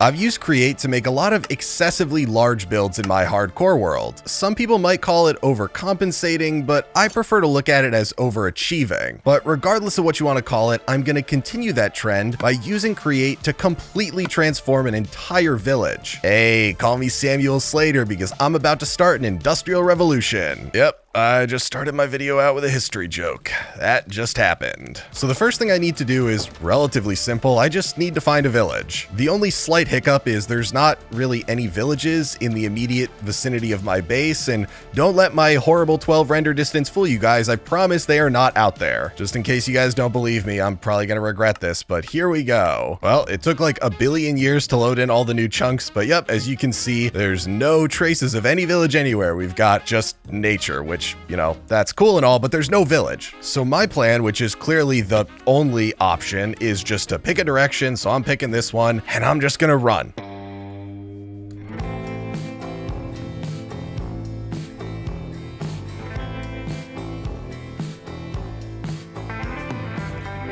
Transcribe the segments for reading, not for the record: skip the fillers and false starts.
I've used Create to make a lot of excessively large builds in my hardcore world. Some people might call it overcompensating, but I prefer to look at it as overachieving. But regardless of what you want to call it, I'm going to continue that trend by using Create to completely transform an entire village. Hey, call me Samuel Slater because I'm about to start an industrial revolution. Yep. I just started my video out with a history joke. That just happened. So the first thing I need to do is relatively simple. I just need to find a village. The only slight hiccup is there's not really any villages in the immediate vicinity of my base, and don't let my horrible 12 render distance fool you guys. I promise they are not out there. Just in case you guys don't believe me, I'm probably gonna regret this, but here we go. Well, it took like a billion years to load in all the new chunks, but yep, as you can see, there's no traces of any village anywhere. We've got just nature, which, you know, that's cool and all, but there's no village. So my plan, which is clearly the only option, is just to pick a direction. So I'm picking this one and I'm just gonna run.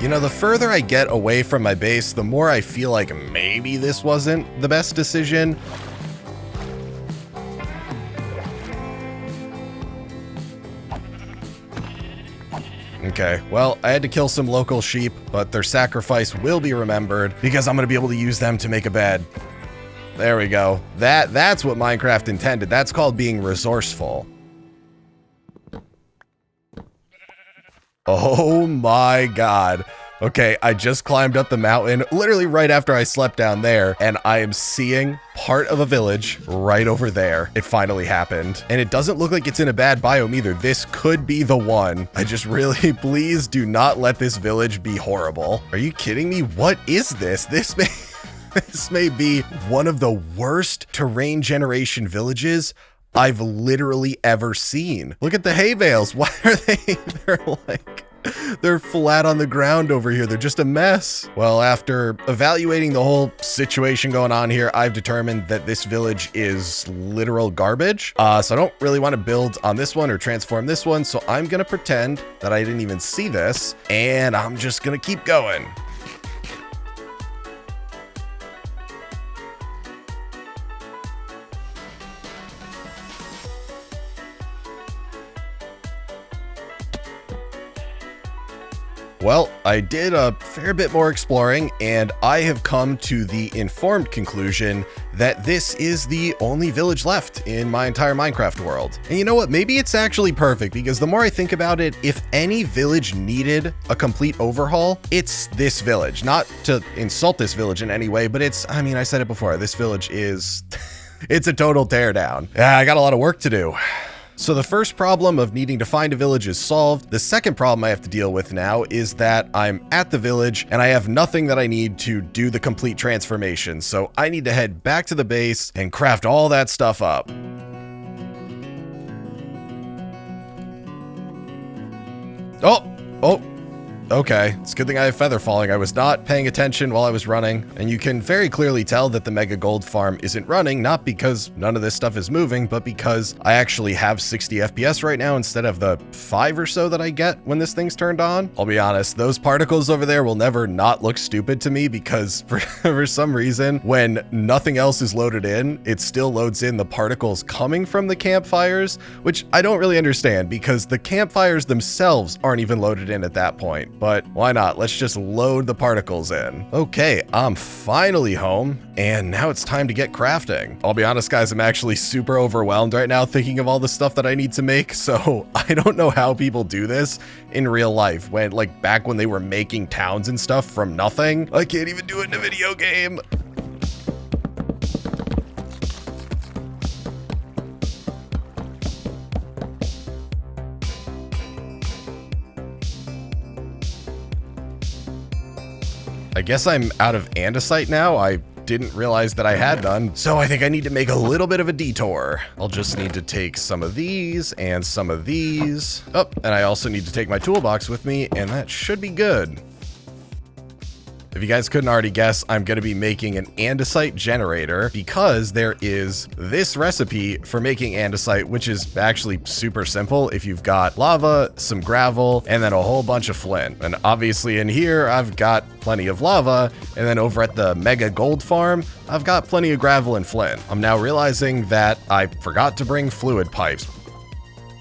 You know, the further I get away from my base, the more I feel like maybe this wasn't the best decision. Okay, well, I had to kill some local sheep, but their sacrifice will be remembered because I'm going to be able to use them to make a bed. There we go. That's what Minecraft intended. That's called being resourceful. Oh my god. Okay, I just climbed up the mountain literally right after I slept down there, and I am seeing part of a village right over there. It finally happened, and it doesn't look like it's in a bad biome either. This could be the one. I just really, please do not let this village be horrible. Are you kidding me? What is this? This may be one of the worst terrain generation villages I've literally ever seen. Look at the hay bales. Why are they're flat on the ground over here. They're just a mess. Well, after evaluating the whole situation going on here, I've determined that this village is literal garbage. So I don't really want to build on this one or transform this one. So I'm going to pretend that I didn't even see this, and I'm just going to keep going. Well, I did a fair bit more exploring, and I have come to the informed conclusion that this is the only village left in my entire Minecraft world. And you know what? Maybe it's actually perfect, because the more I think about it, if any village needed a complete overhaul, it's this village. Not to insult this village in any way, but I mean, I said it before, this village is, it's a total teardown. Yeah, I got a lot of work to do. So the first problem of needing to find a village is solved. The second problem I have to deal with now is that I'm at the village and I have nothing that I need to do the complete transformation. So I need to head back to the base and craft all that stuff up. Oh, okay. It's a good thing I have feather falling. I was not paying attention while I was running, and you can very clearly tell that the mega gold farm isn't running, not because none of this stuff is moving, but because I actually have 60 FPS right now instead of the 5 or so that I get when this thing's turned on. I'll be honest, those particles over there will never not look stupid to me, because for some reason, when nothing else is loaded in, it still loads in the particles coming from the campfires, which I don't really understand, because the campfires themselves aren't even loaded in at that point. But why not? Let's just load the particles in. Okay, I'm finally home, and now it's time to get crafting. I'll be honest, guys, I'm actually super overwhelmed right now thinking of all the stuff that I need to make, so I don't know how people do this in real life, when, like, back when they were making towns and stuff from nothing. I can't even do it in a video game. I guess I'm out of andesite now. I didn't realize that I had none, so I think I need to make a little bit of a detour. I'll just need to take some of these and some of these. Oh, and I also need to take my toolbox with me, and that should be good. If you guys couldn't already guess, I'm going to be making an andesite generator because there is this recipe for making andesite, which is actually super simple. If you've got lava, some gravel, and then a whole bunch of flint. And obviously in here, I've got plenty of lava. And then over at the mega gold farm, I've got plenty of gravel and flint. I'm now realizing that I forgot to bring fluid pipes.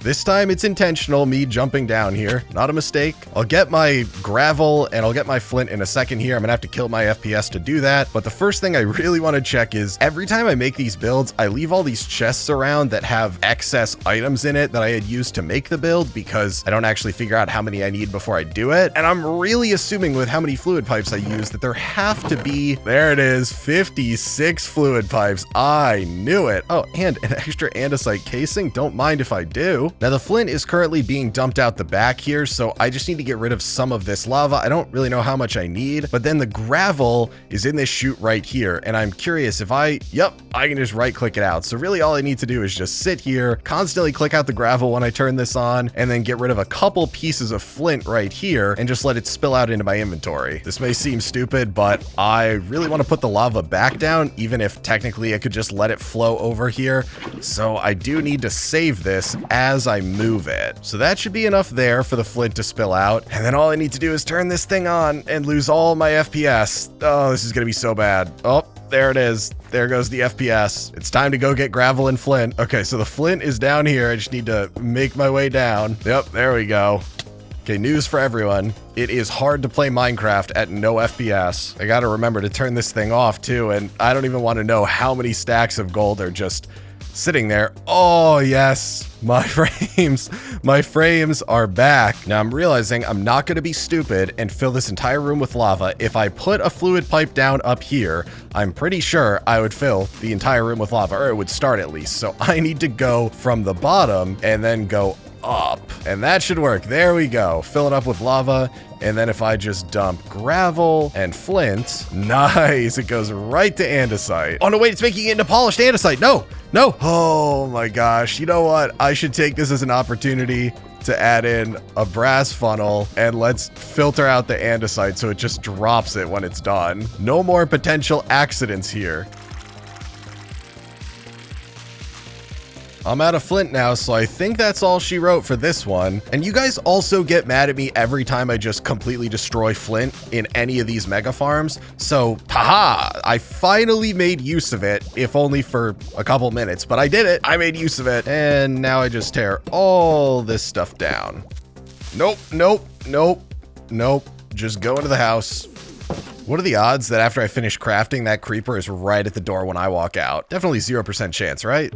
This time it's intentional, me jumping down here, not a mistake. I'll get my gravel and I'll get my flint in a second here. I'm gonna have to kill my FPS to do that. But the first thing I really want to check is every time I make these builds, I leave all these chests around that have excess items in it that I had used to make the build because I don't actually figure out how many I need before I do it. And I'm really assuming with how many fluid pipes I use that there have to be, there it is, 56 fluid pipes. I knew it. Oh, and an extra andesite casing. Don't mind if I do. Now the flint is currently being dumped out the back here, so I just need to get rid of some of this lava. I don't really know how much I need, but then the gravel is in this chute right here, and I'm curious if I can just right click it out. So really all I need to do is just sit here, constantly click out the gravel when I turn this on, and then get rid of a couple pieces of flint right here and just let it spill out into my inventory. This may seem stupid, but I really want to put the lava back down, even if technically I could just let it flow over here. So I do need to save this as I move it. So that should be enough there for the flint to spill out. And then all I need to do is turn this thing on and lose all my FPS. Oh, this is gonna be so bad. Oh, there it is. There goes the FPS. It's time to go get gravel and flint. Okay, so the flint is down here. I just need to make my way down. Yep, there we go. Okay, news for everyone. It is hard to play Minecraft at no FPS. I gotta remember to turn this thing off too, and I don't even want to know how many stacks of gold are just sitting there. Oh yes, my frames are back. Now I'm realizing I'm not gonna be stupid and fill this entire room with lava. If I put a fluid pipe down up here, I'm pretty sure I would fill the entire room with lava, or it would start at least. So I need to go from the bottom and then go up, and that should work. There we go. Fill it up with lava, and then if I just dump gravel and flint, nice, it goes right to andesite. Oh no, wait, it's making it into polished andesite. No. Oh my gosh, you know what? I should take this as an opportunity to add in a brass funnel, and let's filter out the andesite so it just drops it when it's done. No more potential accidents here. I'm out of flint now, so I think that's all she wrote for this one. And you guys also get mad at me every time I just completely destroy flint in any of these mega farms. So, haha, I finally made use of it, if only for a couple minutes, but I did it. I made use of it. And now I just tear all this stuff down. Nope. Just go into the house. What are the odds that after I finish crafting, that creeper is right at the door when I walk out? Definitely 0% chance, right?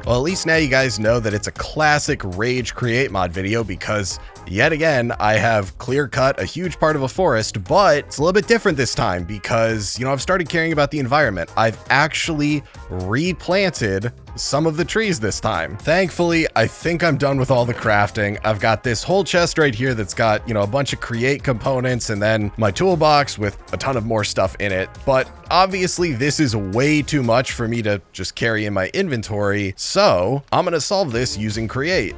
Well, at least now you guys know that it's a classic Rage Create mod video because yet again, I have clear cut a huge part of a forest, but it's a little bit different this time because, you know, I've started caring about the environment. I've actually replanted some of the trees this time. Thankfully, I think I'm done with all the crafting. I've got this whole chest right here that's got, you know, a bunch of create components and then my toolbox with a ton of more stuff in it. But obviously this is way too much for me to just carry in my inventory. So I'm gonna solve this using create.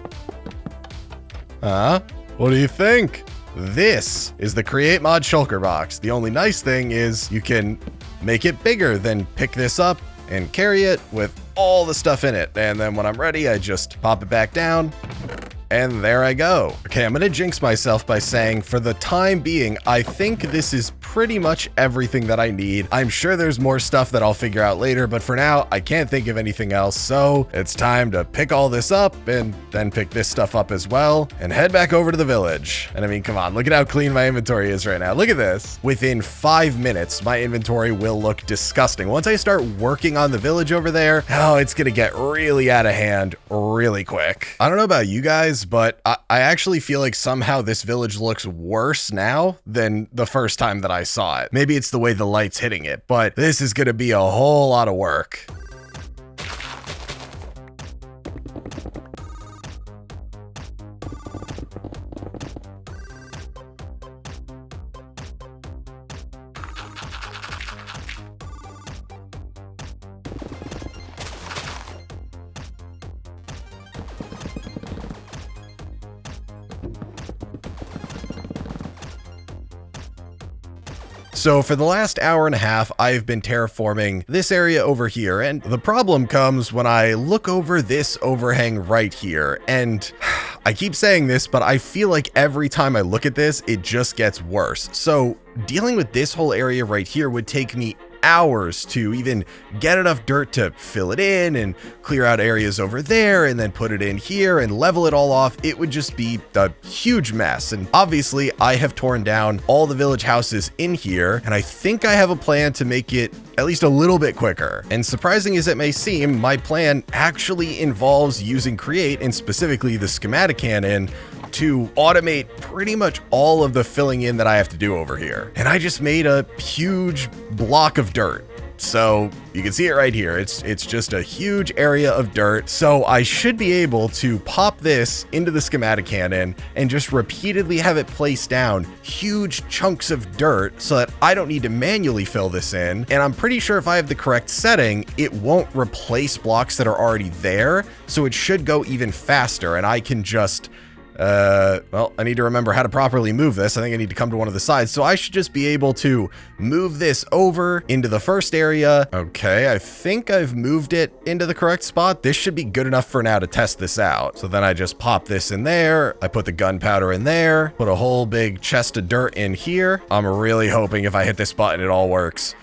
What do you think? This is the Create Mod Shulker Box. The only nice thing is you can make it bigger, then pick this up and carry it with all the stuff in it. And then when I'm ready, I just pop it back down. And there I go. Okay, I'm gonna jinx myself by saying for the time being, I think this is pretty much everything that I need. I'm sure there's more stuff that I'll figure out later, but for now, I can't think of anything else. So it's time to pick all this up and then pick this stuff up as well and head back over to the village. And I mean, come on, look at how clean my inventory is right now. Look at this. Within 5 minutes, my inventory will look disgusting. Once I start working on the village over there, oh, it's gonna get really out of hand really quick. I don't know about you guys, but I actually feel like somehow this village looks worse now than the first time that I saw it. Maybe it's the way the light's hitting it, but this is gonna be a whole lot of work. So for the last hour and a half, I've been terraforming this area over here, and the problem comes when I look over this overhang right here, and I keep saying this, but I feel like every time I look at this, it just gets worse. So dealing with this whole area right here would take me hours to even get enough dirt to fill it in and clear out areas over there and then put it in here and level it all off. It would just be a huge mess. And obviously I have torn down all the village houses in here, and I think I have a plan to make it at least a little bit quicker. And surprising as it may seem, my plan actually involves using Create, and specifically the schematic cannon, to automate pretty much all of the filling in that I have to do over here. And I just made a huge block of dirt. So you can see it right here. It's just a huge area of dirt. So I should be able to pop this into the schematic cannon and just repeatedly have it place down huge chunks of dirt so that I don't need to manually fill this in. And I'm pretty sure if I have the correct setting, it won't replace blocks that are already there. So it should go even faster, and I can just well, I need to remember how to properly move this. I think I need to come to one of the sides. So I should just be able to move this over into the first area. Okay, I think I've moved it into the correct spot. This should be good enough for now to test this out. So then I just pop this in there. I put the gunpowder in there, put a whole big chest of dirt in here. I'm really hoping if I hit this button, it all works.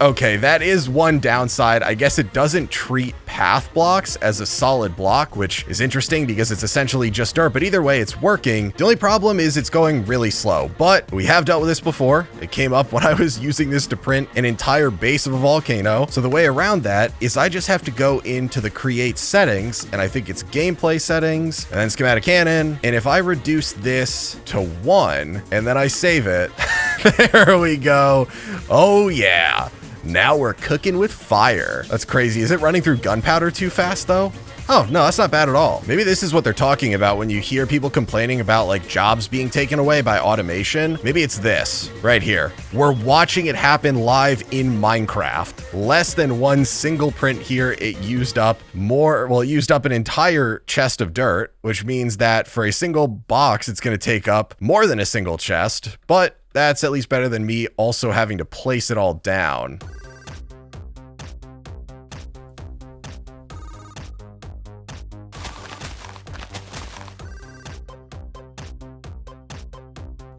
Okay, that is one downside. I guess it doesn't treat path blocks as a solid block, which is interesting because it's essentially just dirt, but either way, it's working. The only problem is it's going really slow, but we have dealt with this before. It came up when I was using this to print an entire base of a volcano. So the way around that is I just have to go into the create settings, and I think it's gameplay settings, and then schematic cannon. And if I reduce this to 1 and then I save it, there we go. Oh yeah. Now we're cooking with fire. That's crazy. Is it running through gunpowder too fast though? Oh, no, that's not bad at all. Maybe this is what they're talking about when you hear people complaining about like jobs being taken away by automation. Maybe it's this right here. We're watching it happen live in Minecraft. Less than one single print here, it used up more, well, it used up an entire chest of dirt, which means that for a single box, it's going to take up more than a single chest, but that's at least better than me also having to place it all down.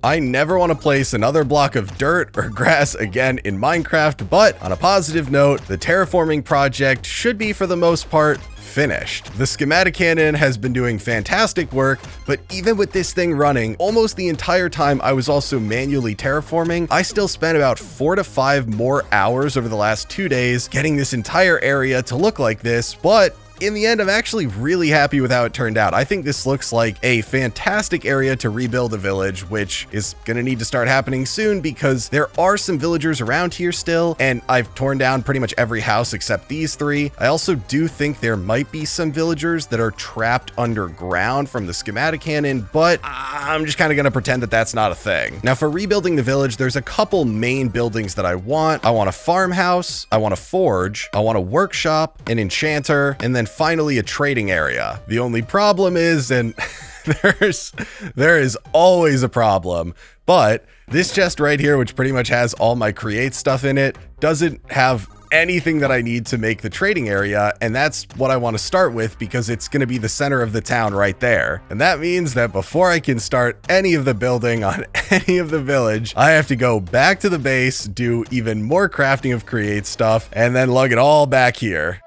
I never want to place another block of dirt or grass again in Minecraft, but on a positive note, the terraforming project should be for the most part finished. The schematic cannon has been doing fantastic work, but even with this thing running almost the entire time I was also manually terraforming, I still spent about 4 to 5 more hours over the last 2 days getting this entire area to look like this, but in the end, I'm actually really happy with how it turned out. I think this looks like a fantastic area to rebuild a village, which is going to need to start happening soon because there are some villagers around here still, and I've torn down pretty much every house except these 3. I also do think there might be some villagers that are trapped underground from the schematic cannon, but I'm just kind of going to pretend that that's not a thing. Now, for rebuilding the village, there's a couple main buildings that I want. I want a farmhouse, I want a forge, I want a workshop, an enchanter, and then finally a trading area. The only problem is, and there is always a problem, but this chest right here, which pretty much has all my create stuff in it, doesn't have anything that I need to make the trading area, and that's what I want to start with because it's going to be the center of the town right there. And that means that before I can start any of the building on any of the village, I have to go back to the base, do even more crafting of create stuff, and then lug it all back here.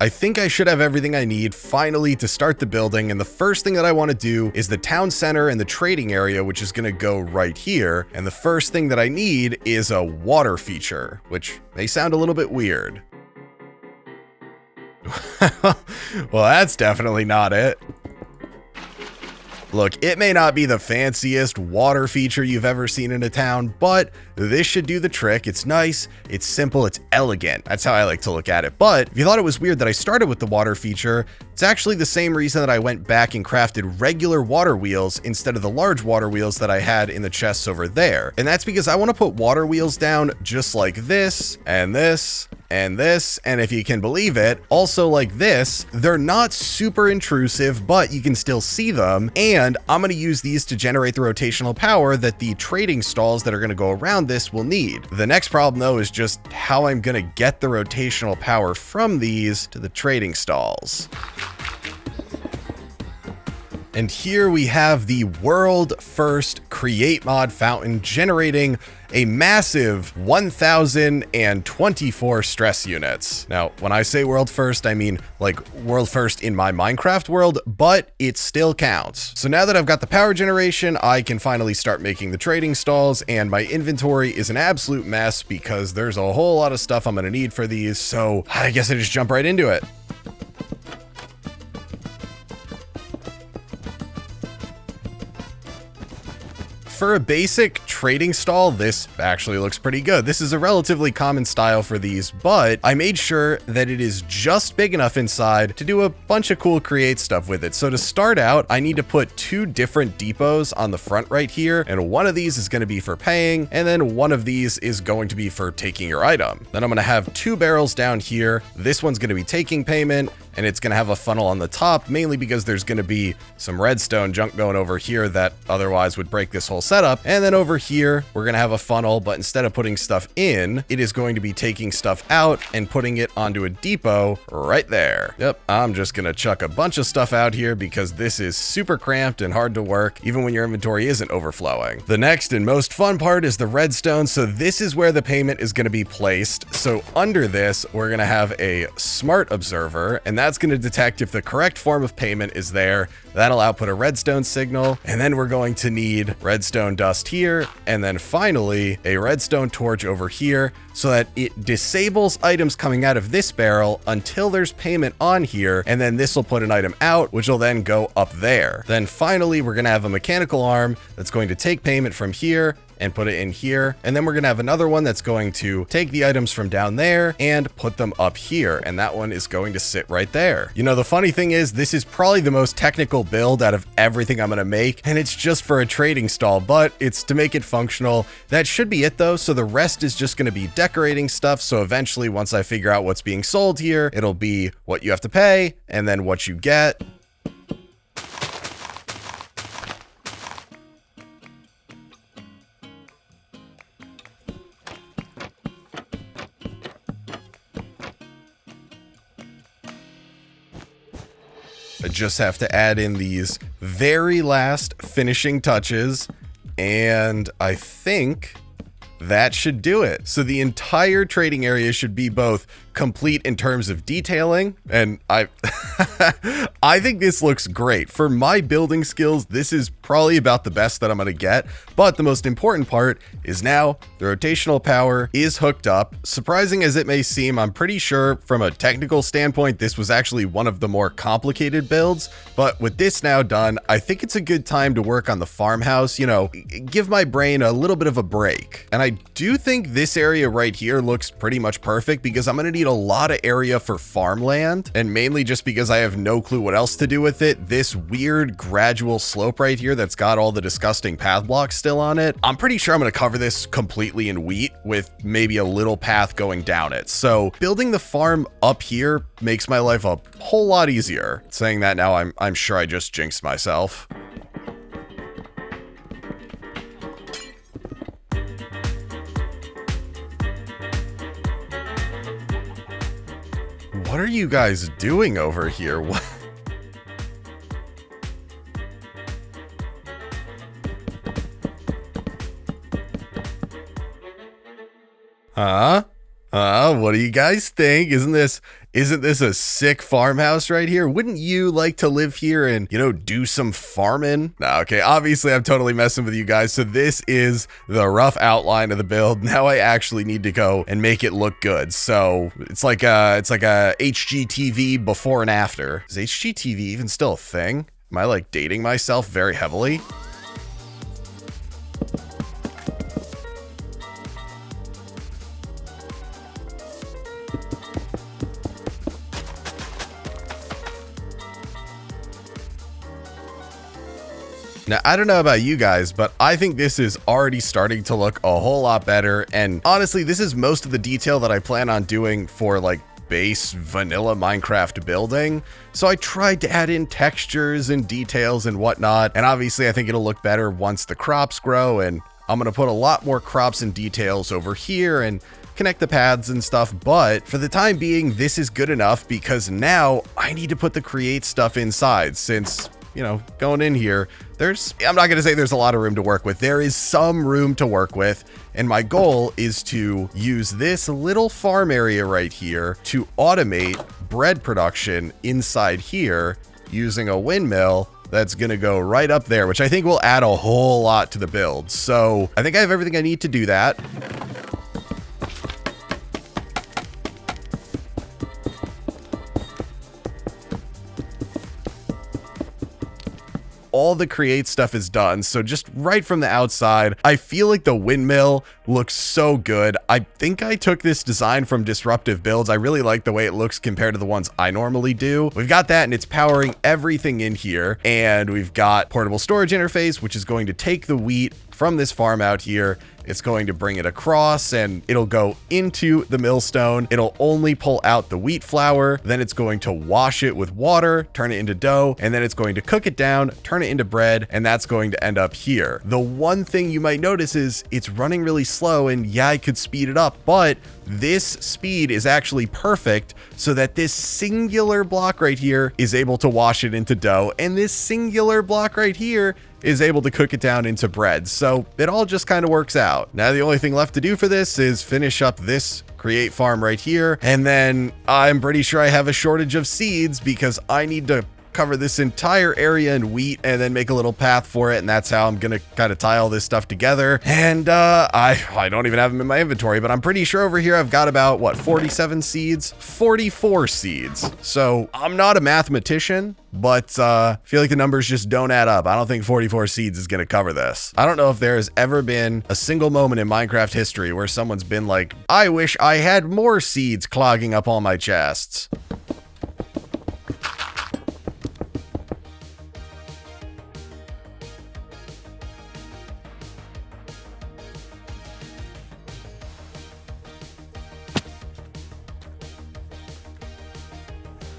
I think I should have everything I need finally to start the building, and the first thing that I want to do is the town center and the trading area, which is going to go right here. And the first thing that I need is a water feature, which may sound a little bit weird. Well, that's definitely not it. Look, it may not be the fanciest water feature you've ever seen in a town, but this should do the trick. It's nice, it's simple, it's elegant. That's how I like to look at it. But if you thought it was weird that I started with the water feature, it's actually the same reason that I went back and crafted regular water wheels instead of the large water wheels that I had in the chests over there. And that's because I want to put water wheels down just like this, and this, and this, and if you can believe it, also like this. They're not super intrusive, but you can still see them, and I'm going to use these to generate the rotational power that the trading stalls that are going to go around this will need. The next problem though is just how I'm going to get the rotational power from these to the trading stalls. And here we have the world first create mod fountain generating a massive 1024 stress units. Now, when I say world first, I mean like world first in my Minecraft world, but it still counts. So now that I've got the power generation, I can finally start making the trading stalls, and my inventory is an absolute mess because there's a whole lot of stuff I'm gonna need for these. So I guess I just jump right into it. For a basic trading stall, this actually looks pretty good. This is a relatively common style for these, but I made sure that it is just big enough inside to do a bunch of cool create stuff with it. So to start out, I need to put 2 different depots on the front right here, and one of these is going to be for paying, and then one of these is going to be for taking your item. Then I'm going to have 2 barrels down here. This one's going to be taking payment, and it's going to have a funnel on the top, mainly because there's going to be some redstone junk going over here that otherwise would break this whole setup. And then over here, we're going to have a funnel, but instead of putting stuff in, it is going to be taking stuff out and putting it onto a depot right there. Yep, I'm just going to chuck a bunch of stuff out here because this is super cramped and hard to work, even when your inventory isn't overflowing. The next and most fun part is the redstone. So this is where the payment is going to be placed. So under this, we're going to have a smart observer, and that's going to detect if the correct form of payment is there. That'll output a redstone signal, and then we're going to need redstone dust here, and then finally a redstone torch over here so that it disables items coming out of this barrel until there's payment on here, and then this will put an item out, which will then go up there. Then finally, we're going to have a mechanical arm that's going to take payment from here and put it in here. And then we're going to have another one that's going to take the items from down there and put them up here. And that one is going to sit right there. You know, the funny thing is, this is probably the most technical build out of everything I'm going to make. And it's just for a trading stall, but it's to make it functional. That should be it though. So the rest is just going to be decorating stuff. So eventually, once I figure out what's being sold here, it'll be what you have to pay and then what you get. I just have to add in these very last finishing touches, and I think that should do it. So the entire trading area should be both complete in terms of detailing, and I think this looks great. For my building skills, this is probably about the best that I'm going to get, but the most important part is now the rotational power is hooked up. Surprising as it may seem, I'm pretty sure from a technical standpoint, this was actually one of the more complicated builds, but with this now done, I think it's a good time to work on the farmhouse, you know, give my brain a little bit of a break. And I do think this area right here looks pretty much perfect because I'm going to need a lot of area for farmland, and mainly just because I have no clue what else to do with it. This weird gradual slope right here that's got all the disgusting path blocks still on it, I'm pretty sure I'm going to cover this completely in wheat with maybe a little path going down it. So building the farm up here makes my life a whole lot easier. Saying that now, I'm sure I just jinxed myself. What are you guys doing over here? What? What do you guys think? Isn't Isn't this a sick farmhouse right here? Wouldn't you like to live here and, you know, do some farming? No, okay, obviously I'm totally messing with you guys. So this is the rough outline of the build. Now I actually need to go and make it look good. So it's like a HGTV before and after. Is HGTV even still a thing? Am I like dating myself very heavily? Now, I don't know about you guys, but I think this is already starting to look a whole lot better. And honestly, this is most of the detail that I plan on doing for like base vanilla Minecraft building. So I tried to add in textures and details and whatnot. And obviously I think it'll look better once the crops grow, and I'm going to put a lot more crops and details over here and connect the paths and stuff. But for the time being, this is good enough because now I need to put the create stuff inside, since, you know, going in here, I'm not going to say there's a lot of room to work with. There is some room to work with. And my goal is to use this little farm area right here to automate bread production inside here using a windmill that's going to go right up there, which I think will add a whole lot to the build. So I think I have everything I need to do that. All the create stuff is done. So just right from the outside, I feel like the windmill looks so good. I think I took this design from Disruptive Builds. I really like the way it looks compared to the ones I normally do. We've got that, and it's powering everything in here. And we've got portable storage interface, which is going to take the wheat from this farm out here. It's going to bring it across and it'll go into the millstone. It'll only pull out the wheat flour. Then it's going to wash it with water, turn it into dough, and then it's going to cook it down, turn it into bread, and that's going to end up here. The one thing you might notice is it's running really slow, and yeah, I could speed it up, but this speed is actually perfect so that this singular block right here is able to wash it into dough, and this singular block right here is able to cook it down into bread. So it all just kind of works out. Now the only thing left to do for this is finish up this create farm right here, and then I'm pretty sure I have a shortage of seeds because I need to cover this entire area in wheat and then make a little path for it, and that's how I'm gonna kind of tie all this stuff together. And I don't even have them in my inventory, but I'm pretty sure over here I've got about, what, 47 seeds? 44 seeds. So I'm not a mathematician, but I feel like the numbers just don't add up. I don't think 44 seeds is gonna cover this. I don't know if there has ever been a single moment in Minecraft history where someone's been like, I wish I had more seeds clogging up all my chests.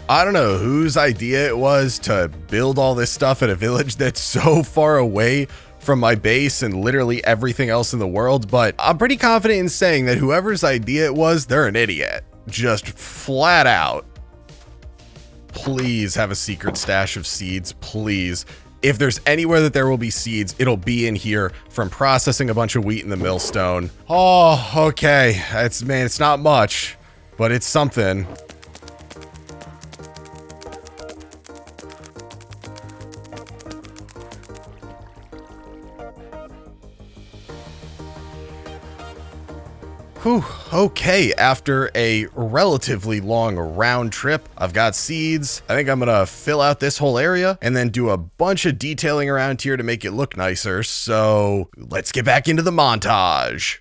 I don't know whose idea it was to build all this stuff at a village that's so far away from my base and literally everything else in the world, but I'm pretty confident in saying that whoever's idea it was, they're an idiot. Just flat out. Please have a secret stash of seeds, please. If there's anywhere that there will be seeds, it'll be in here from processing a bunch of wheat in the millstone. Oh, okay. It's not much, but it's something. Whew, okay, after a relatively long round trip, I've got seeds. I think I'm gonna fill out this whole area and then do a bunch of detailing around here to make it look nicer. So let's get back into the montage.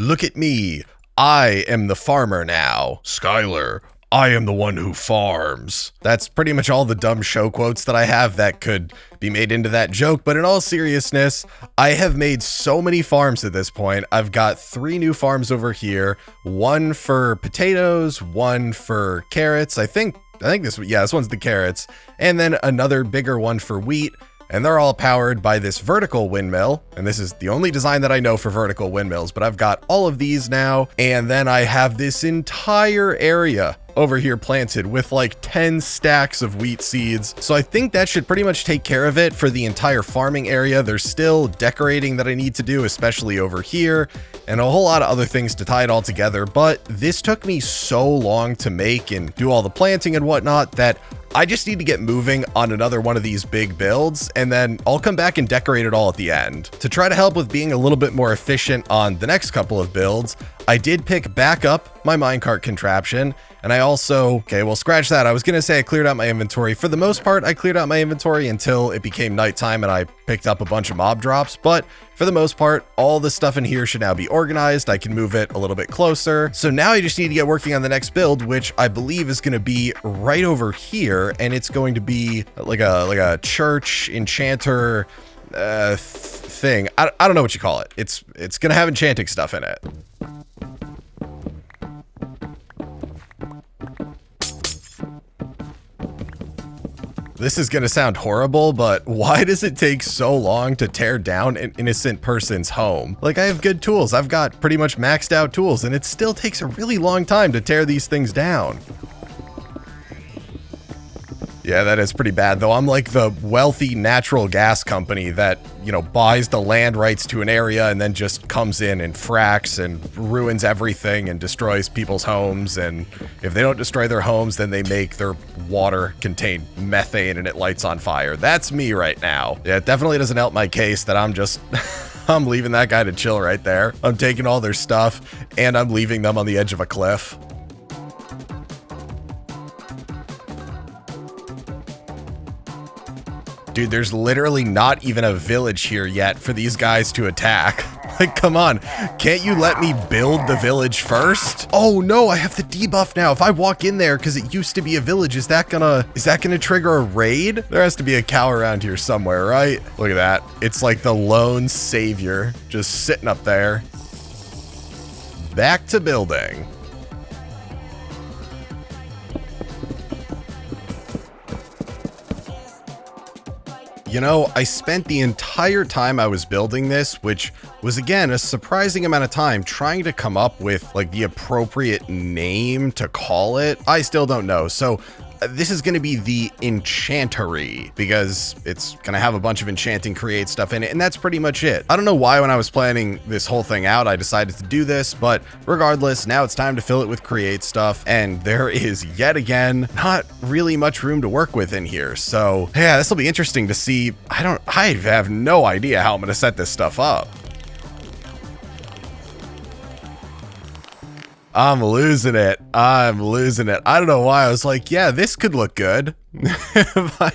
Look at me. I am the farmer now. Skylar, I am the one who farms. That's pretty much all the dumb show quotes that I have that could be made into that joke. But in all seriousness, I have made so many farms at this point. I've got 3 new farms over here. One for potatoes, one for carrots. I think this one's the carrots. And then another bigger one for wheat. and they're all powered by this vertical windmill. And this is the only design that I know for vertical windmills, but I've got all of these now. And then I have this entire area over here planted with like 10 stacks of wheat seeds. So I think that should pretty much take care of it for the entire farming area. There's still decorating that I need to do, especially over here, and a whole lot of other things to tie it all together. But this took me so long to make and do all the planting and whatnot that I just need to get moving on another one of these big builds, and then I'll come back and decorate it all at the end. To try to help with being a little bit more efficient on the next couple of builds, I did pick back up my minecart contraption, and I also, okay, well, scratch that. I was gonna say I cleared out my inventory. For the most part, I cleared out my inventory until it became nighttime and I picked up a bunch of mob drops, but for the most part, all the stuff in here should now be organized. I can move it a little bit closer. So now I just need to get working on the next build, which I believe is gonna be right over here, and it's going to be like a church enchanter thing. I don't know what you call it. It's gonna have enchanting stuff in it. This is gonna sound horrible, but why does it take so long to tear down an innocent person's home? Like, I have good tools. I've got pretty much maxed out tools, and it still takes a really long time to tear these things down. Yeah, that is pretty bad, though. I'm like the wealthy natural gas company that, you know, buys the land rights to an area and then just comes in and fracks and ruins everything and destroys people's homes. And if they don't destroy their homes, then they make their water contain methane and it lights on fire. That's me right now. Yeah, it definitely doesn't help my case that I'm just... I'm leaving that guy to chill right there. I'm taking all their stuff and I'm leaving them on the edge of a cliff. Dude, there's literally not even a village here yet for these guys to attack. Like, come on. Can't you let me build the village first? Oh no, I have the debuff now. If I walk in there because it used to be a village, is that gonna trigger a raid? There has to be a cow around here somewhere, right? Look at that. It's like the lone savior just sitting up there. Back to building. You know, I spent the entire time I was building this, which was again a surprising amount of time, trying to come up with like the appropriate name to call it. I still don't know. So this is going to be the enchantery because it's going to have a bunch of enchanting create stuff in it, and that's pretty much it. I don't know why when I was planning this whole thing out I decided to do this, but regardless, now it's time to fill it with create stuff, and there is yet again not really much room to work with in here. So yeah, this will be interesting to see. I have no idea how I'm going to set this stuff up. I'm losing it. I'm losing it. I don't know why. I was like, yeah, this could look good. if I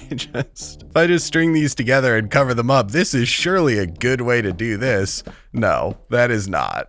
just string these together and cover them up, this is surely a good way to do this. No, that is not.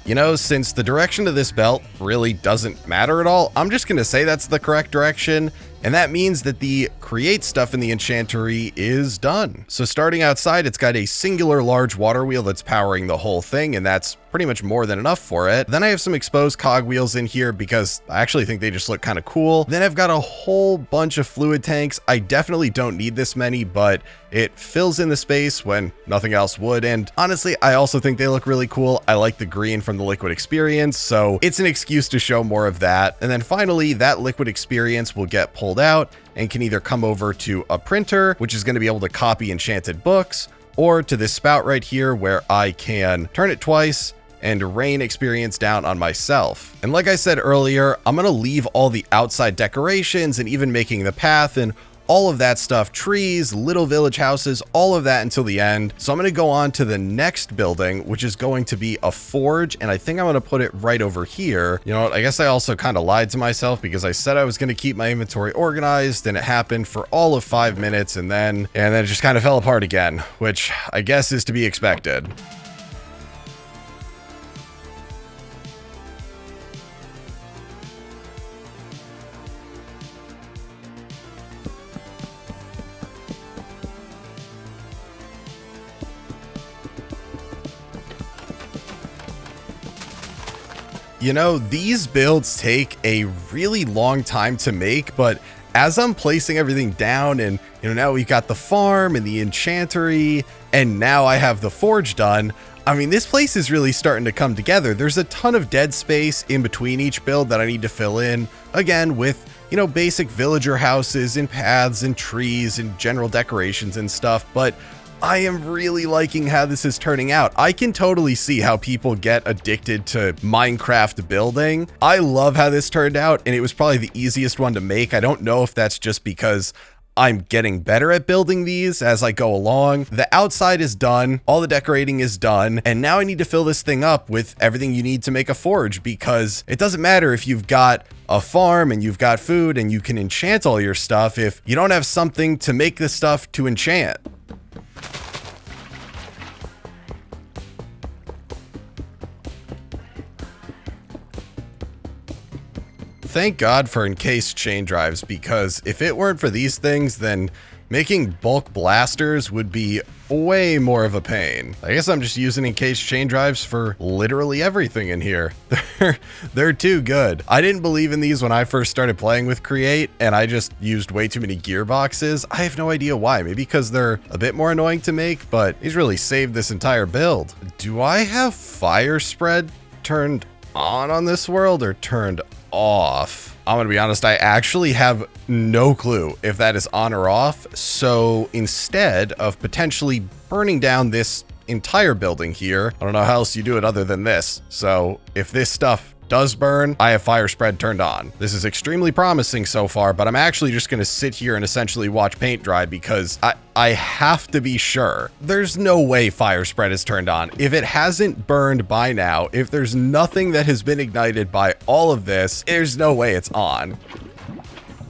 You know, since the direction of this belt really doesn't matter at all, I'm just going to say that's the correct direction. And that means that the create stuff in the enchantery is done. So starting outside, it's got a singular large water wheel that's powering the whole thing, and that's pretty much more than enough for it. Then I have some exposed cogwheels in here because I actually think they just look kind of cool. Then I've got a whole bunch of fluid tanks. I definitely don't need this many, but it fills in the space when nothing else would. And honestly, I also think they look really cool. I like the green from the liquid experience, so it's an excuse to show more of that. And then finally, that liquid experience will get pulled out and can either come over to a printer, which is going to be able to copy enchanted books, or to this spout right here where I can turn it twice and rain experience down on myself. And like I said earlier, I'm going to leave all the outside decorations and even making the path and all of that stuff, trees, little village houses, all of that until the end. So I'm going to go on to the next building, which is going to be a forge. And I think I'm going to put it right over here. You know what? I guess I also kind of lied to myself because I said I was going to keep my inventory organized, and it happened for all of 5 minutes. And then it just kind of fell apart again, which I guess is to be expected. You know, these builds take a really long time to make, but as I'm placing everything down and, now we've got the farm and the enchantery, and now I have the forge done, I mean, this place is really starting to come together. There's a ton of dead space in between each build that I need to fill in, again, with, basic villager houses and paths and trees and general decorations and stuff, but I am really liking how this is turning out. I can totally see how people get addicted to Minecraft building. I love how this turned out, and it was probably the easiest one to make. I don't know if that's just because I'm getting better at building these as I go along. The outside is done, all the decorating is done, and now I need to fill this thing up with everything you need to make a forge, because it doesn't matter if you've got a farm and you've got food and you can enchant all your stuff if you don't have something to make the stuff to enchant. Thank God for encased chain drives, because if it weren't for these things, then making bulk blasters would be way more of a pain. I guess I'm just using encased chain drives for literally everything in here. They're too good. I didn't believe in these when I first started playing with Create, and I just used way too many gearboxes. I have no idea why. Maybe because they're a bit more annoying to make, but these really saved this entire build. Do I have fire spread turned on this world or turned off? I'm gonna be honest, I actually have no clue if that is on or off. So instead of potentially burning down this entire building here, I don't know how else you do it other than this. So if this stuff does burn, I have fire spread turned on. This is extremely promising so far, but I'm actually just gonna sit here and essentially watch paint dry, because I have to be sure. There's no way fire spread is turned on. If it hasn't burned by now, if there's nothing that has been ignited by all of this, there's no way it's on.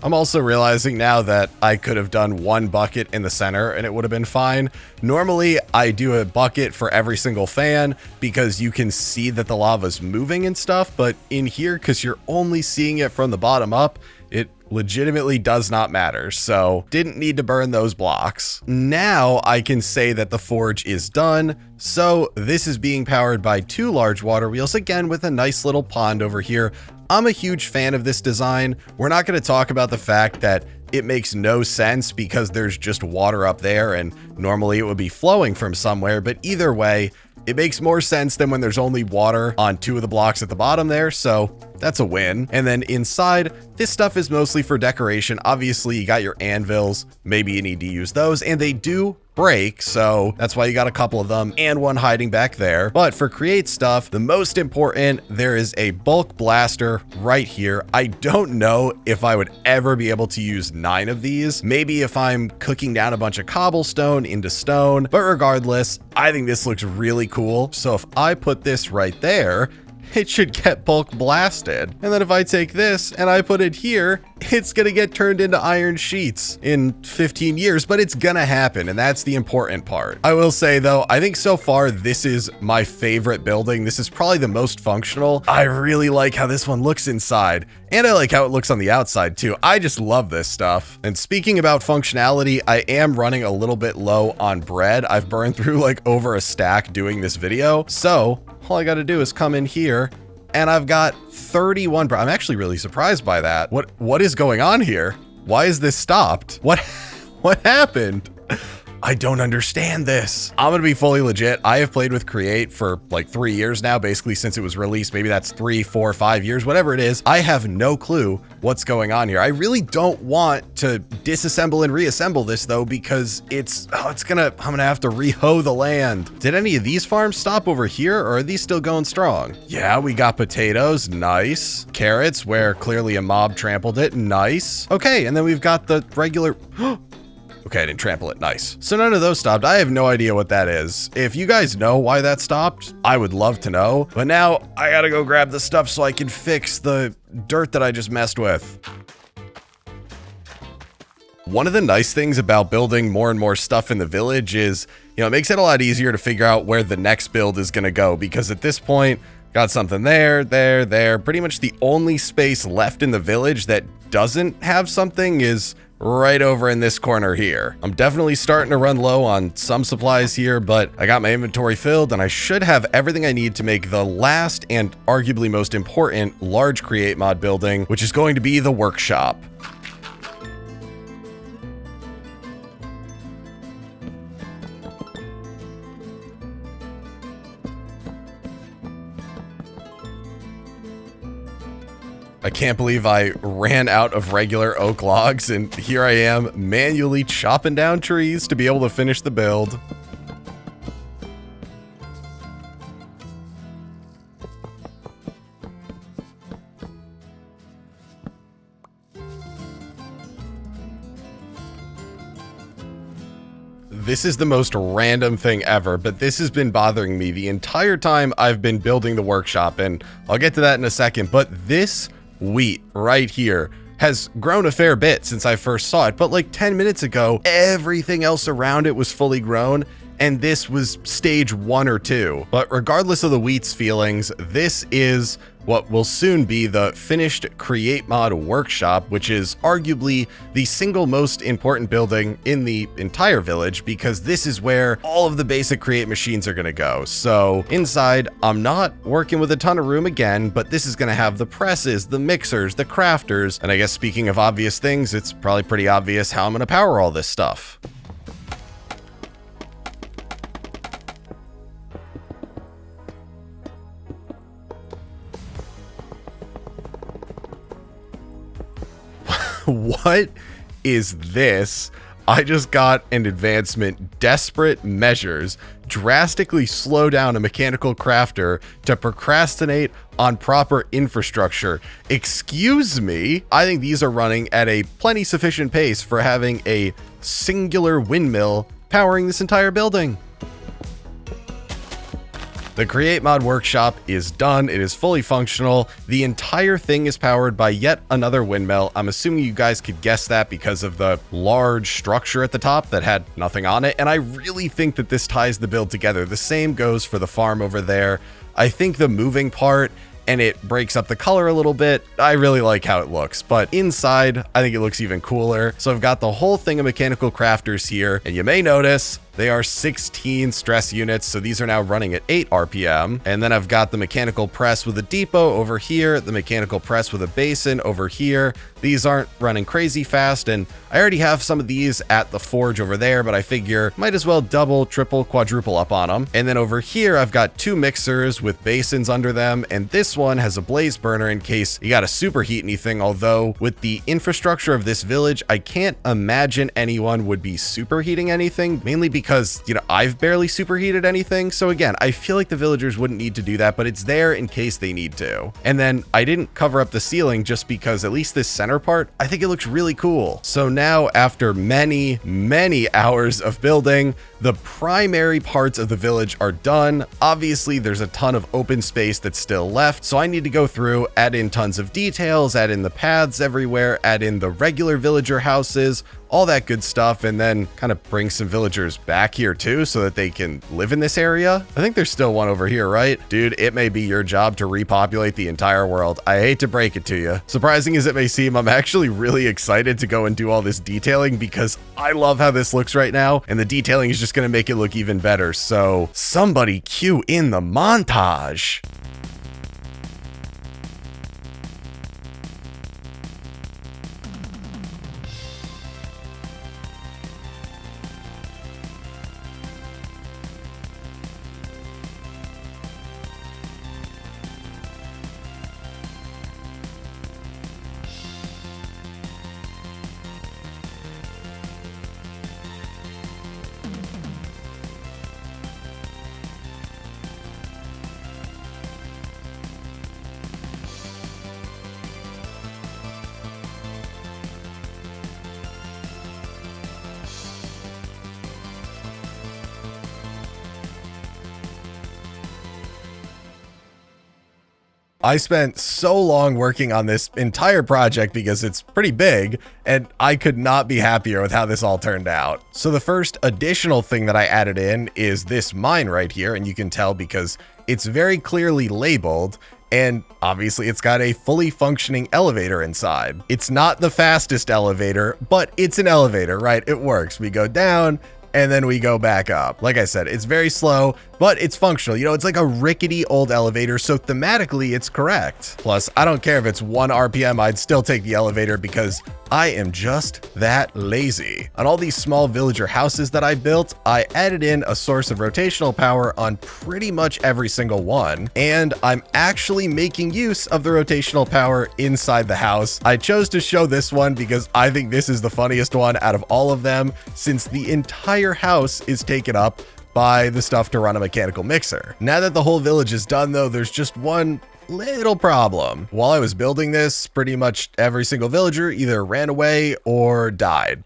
I'm also realizing now that I could have done one bucket in the center and it would have been fine. Normally, I do a bucket for every single fan because you can see that the lava's moving and stuff, but in here, because you're only seeing it from the bottom up, it legitimately does not matter, so didn't need to burn those blocks. Now I can say that the forge is done, so this is being powered by 2 large water wheels, again with a nice little pond over here. I'm a huge fan of this design. We're not going to talk about the fact that it makes no sense because there's just water up there and normally it would be flowing from somewhere, but either way, it makes more sense than when there's only water on 2 of the blocks at the bottom there, so that's a win. And then inside, this stuff is mostly for decoration. Obviously, you got your anvils, maybe you need to use those, and they do break, so that's why you got a couple of them and one hiding back there. But for create stuff, the most important, there is a bulk blaster right here. I don't know if I would ever be able to use 9 of these. Maybe if I'm cooking down a bunch of cobblestone into stone, but regardless, I think this looks really cool. So if I put this right there, it should get bulk blasted. And then if I take this and I put it here, it's gonna get turned into iron sheets in 15 years, but it's gonna happen, and that's the important part. I will say though, I think so far this is my favorite building. This is probably the most functional. I really like how this one looks inside, and I like how it looks on the outside too. I just love this stuff. And speaking about functionality, I am running a little bit low on bread. I've burned through like over a stack doing this video, so all I gotta do is come in here and I've got 31 bread. I'm actually really surprised by that. What is going on here? Why is this stopped? What happened? I don't understand this. I'm gonna be fully legit. I have played with Create for like 3 years now, basically since it was released. Maybe that's 3, 4, 5 years, whatever it is. I have no clue what's going on here. I really don't want to disassemble and reassemble this though, because I'm gonna have to re-hoe the land. Did any of these farms stop over here, or are these still going strong? Yeah, we got potatoes, nice. Carrots, where clearly a mob trampled it, nice. Okay, and then we've got the regular, okay, I didn't trample it, nice. So none of those stopped. I have no idea what that is. If you guys know why that stopped, I would love to know. But now I gotta go grab the stuff so I can fix the dirt that I just messed with. One of the nice things about building more and more stuff in the village is, it makes it a lot easier to figure out where the next build is gonna go, because at this point, got something there. Pretty much the only space left in the village that doesn't have something is right over in this corner here. I'm definitely starting to run low on some supplies here, but I got my inventory filled and I should have everything I need to make the last and arguably most important large create mod building, which is going to be the workshop. I can't believe I ran out of regular oak logs, and here I am manually chopping down trees to be able to finish the build. This is the most random thing ever, but this has been bothering me the entire time I've been building the workshop, and I'll get to that in a second, but this wheat right here has grown a fair bit since I first saw it, but like 10 minutes ago, everything else around it was fully grown, and this was stage 1 or 2. But regardless of the wheat's feelings, this is what will soon be the finished Create Mod workshop, which is arguably the single most important building in the entire village, because this is where all of the basic create machines are gonna go. So inside, I'm not working with a ton of room again, but this is gonna have the presses, the mixers, the crafters, and I guess speaking of obvious things, it's probably pretty obvious how I'm gonna power all this stuff. What is this? I just got an advancement. Desperate measures drastically slow down a mechanical crafter to procrastinate on proper infrastructure. Excuse me? I think these are running at a plenty sufficient pace for having a singular windmill powering this entire building. The Create Mod workshop is done. It is fully functional. The entire thing is powered by yet another windmill. I'm assuming you guys could guess that because of the large structure at the top that had nothing on it. And I really think that this ties the build together. The same goes for the farm over there. I think the moving part and it breaks up the color a little bit. I really like how it looks, but inside, I think it looks even cooler. So I've got the whole thing of mechanical crafters here, and you may notice they are 16 stress units, so these are now running at 8 RPM. And then I've got the mechanical press with a depot over here, the mechanical press with a basin over here. These aren't running crazy fast, and I already have some of these at the forge over there, but I figure might as well double, triple, quadruple up on them. And then over here, I've got 2 mixers with basins under them, and this one has a blaze burner in case you gotta superheat anything, although with the infrastructure of this village, I can't imagine anyone would be superheating anything, mainly because, you know, I've barely superheated anything. So again, I feel like the villagers wouldn't need to do that, but it's there in case they need to. And then I didn't cover up the ceiling just because at least this center part, I think it looks really cool. So now after many, many hours of building, the primary parts of the village are done. Obviously, there's a ton of open space that's still left, so I need to go through, add in tons of details, add in the paths everywhere, add in the regular villager houses, all that good stuff, and then kind of bring some villagers back here too so that they can live in this area. I think there's still one over here, right? Dude, it may be your job to repopulate the entire world. I hate to break it to you. Surprising as it may seem, I'm actually really excited to go and do all this detailing because I love how this looks right now, and the detailing is just going to make it look even better. So somebody cue in the montage. I spent so long working on this entire project because it's pretty big, and I could not be happier with how this all turned out. So the first additional thing that I added in is this mine right here, and you can tell because it's very clearly labeled. And obviously it's got a fully functioning elevator inside. It's not the fastest elevator, but it's an elevator, right? It works. We go down and then we go back up. Like I said, it's very slow, but it's functional. You know, it's like a rickety old elevator, so thematically it's correct. Plus, I don't care if it's 1 RPM, I'd still take the elevator because I am just that lazy. On all these small villager houses that I built, I added in a source of rotational power on pretty much every single one, and I'm actually making use of the rotational power inside the house. I chose to show this one because I think this is the funniest one out of all of them, since the entire house is taken up by the stuff to run a mechanical mixer. Now that the whole village is done though, there's just one little problem. While I was building this, pretty much every single villager either ran away or died.